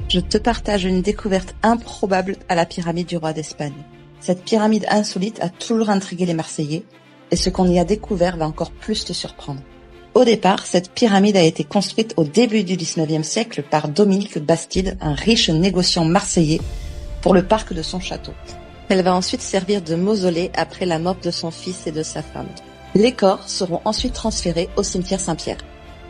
Je te partage une découverte improbable à la pyramide du roi d'Espagne. Cette pyramide insolite a toujours intrigué les Marseillais, et ce qu'on y a découvert va encore plus te surprendre. Au départ, cette pyramide a été construite au début du XIXe siècle par Dominique Bastide, un riche négociant marseillais, pour le parc de son château. Elle va ensuite servir de mausolée après la mort de son fils et de sa femme. Les corps seront ensuite transférés au cimetière Saint-Pierre.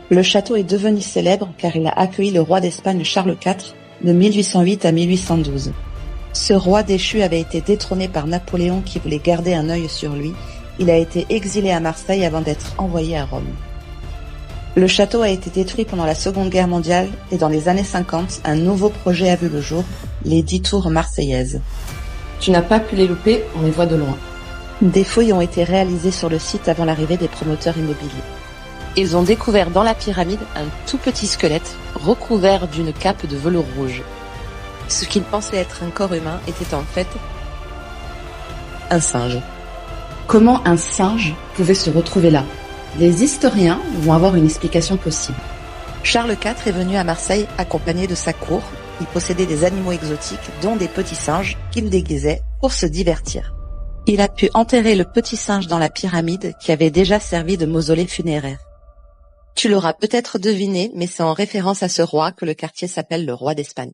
Le château est devenu célèbre car il a accueilli le roi d'Espagne Charles IV de 1808 à 1812. Ce roi déchu avait été détrôné par Napoléon qui voulait garder un œil sur lui. Il a été exilé à Marseille avant d'être envoyé à Rome. Le château a été détruit pendant la Seconde Guerre mondiale et dans les années 50, un nouveau projet a vu le jour, les 10 tours marseillaises. Tu n'as pas pu les louper, on les voit de loin. Des fouilles ont été réalisées sur le site avant l'arrivée des promoteurs immobiliers. Ils ont découvert dans la pyramide un tout petit squelette recouvert d'une cape de velours rouge. Ce qu'ils pensaient être un corps humain était en fait un singe. Comment un singe pouvait se retrouver là? Les historiens vont avoir une explication possible. Charles IV est venu à Marseille accompagné de sa cour. Il possédait des animaux exotiques, dont des petits singes, qu'il déguisait pour se divertir. Il a pu enterrer le petit singe dans la pyramide qui avait déjà servi de mausolée funéraire. Tu l'auras peut-être deviné, mais c'est en référence à ce roi que le quartier s'appelle le roi d'Espagne.